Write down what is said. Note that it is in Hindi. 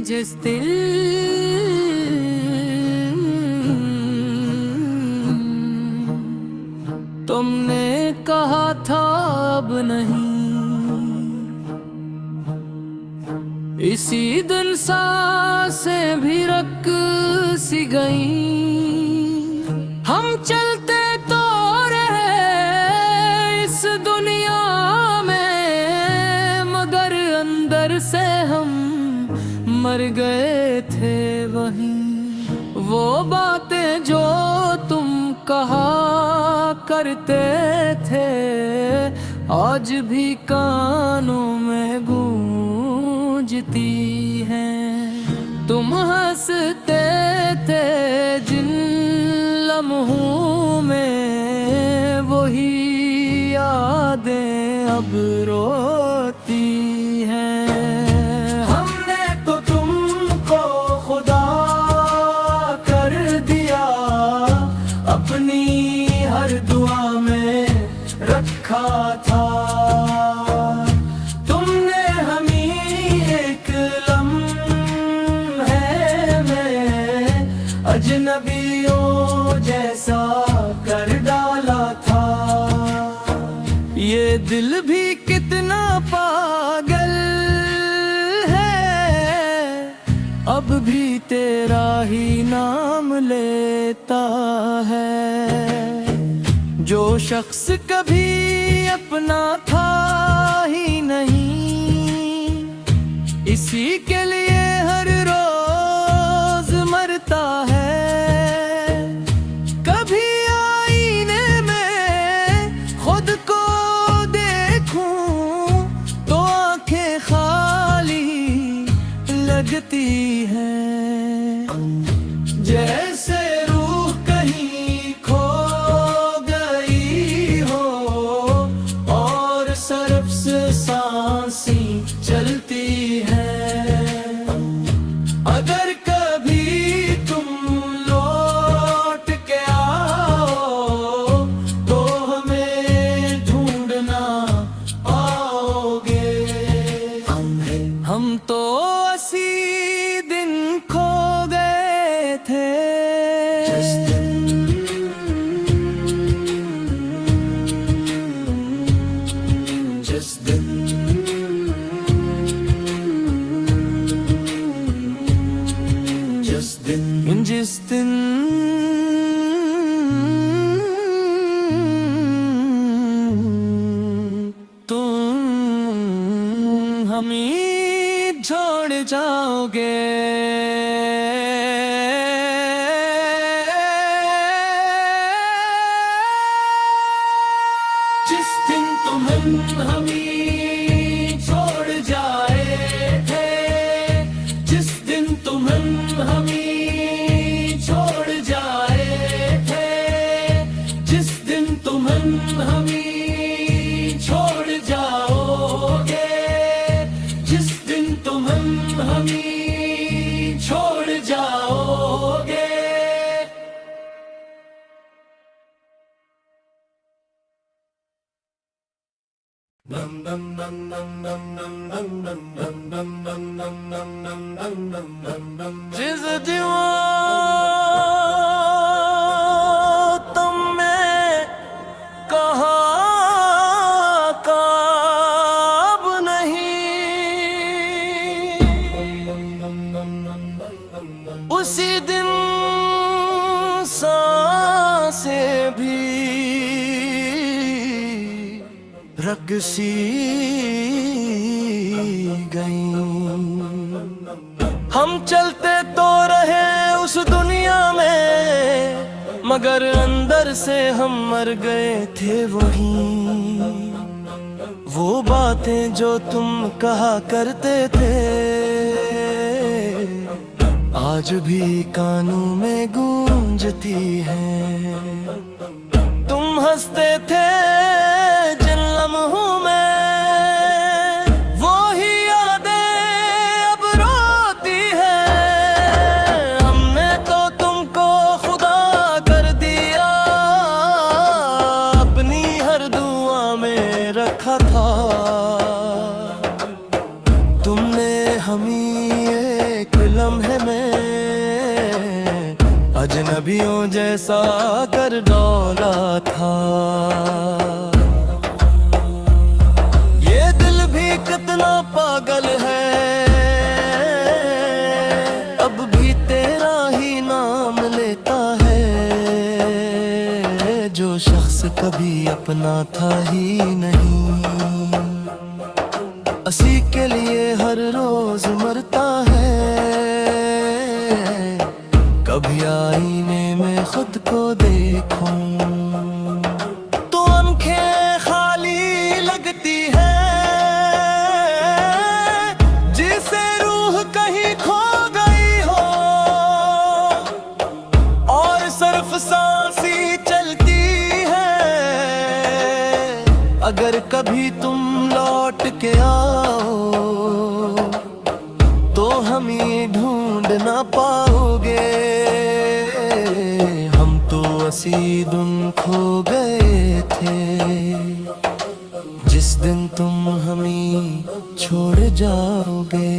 जिस दिल तुमने कहा था अब नहीं, इसी दिन सांसें भी रक सी गईं। हम चलते तो रहे इस दुनिया में, मगर अंदर से हम मर गए थे वहीं। वो बातें जो तुम कहा करते थे आज भी कानों में गूंजती हैं। तुम हंसते थे जिन लम्हों में, वही यादें अब रोती हैं। हमने तो तुमको खुदा कर दिया, अपनी हर दुआ में रखा था। तुमने हमें एक लम्हे में अजनबियों जैसा कर डाला था। ये दिल भी कितना पागल है, अब भी तेरा ही नाम लेता है। जो शख्स कभी अपना था ही नहीं, इसी के लिए हर रोज मरता है। कभी आईने में खुद को देखूं तो आंखें खाली लगती हैं। जैसे रूह कहीं खो गई हो और सरफ से सांसें चलती हैं। अगर कभी तुम लौट के आओ तो हमें ढूंढना पाओगे। हम तो अस्सी दिन खो गए थे, जिस दिन तुम हमें छोड़ जाओगे। जिस दिन तुम हमें छोड़ जाए थे, जिस दिन तुम हमें छोड़ जाए थे, जिस दिन तुम हमें छोड़ जाओगे, जिस दिन तुम हमें छोड़ जाओगे। जिस दीवार तुमने कहा कब नहीं, उसी दिन सांसें भी रग सी गईं। हम चलते तो रहे उस दुनिया में, मगर अंदर से हम मर गए थे वहीं। वो बातें जो तुम कहा करते थे आज भी कानों में गूंजती हैं। तुम हंसते थे जिन लम्हों में, वो ही यादें अब रोती हैं। हमने तो तुमको खुदा कर दिया, अपनी हर दुआ में रखा था। जैसा अगर डोला था। ये दिल भी कितना पागल है, अब भी तेरा ही नाम लेता है। जो शख्स कभी अपना था ही नहीं, उसी के लिए हर रोज मरता है। कभी आईने में खुद को देखूं तो आंखें खाली लगती है, जिसे रूह कहीं खो गई हो और सिर्फ सांसी चलती है। अगर कभी तुम लौट के आओ तो हमें ढूंढ ना पाओगे। हम तो असी दिन खो गए थे, जिस दिन तुम हमें छोड़ जाओगे।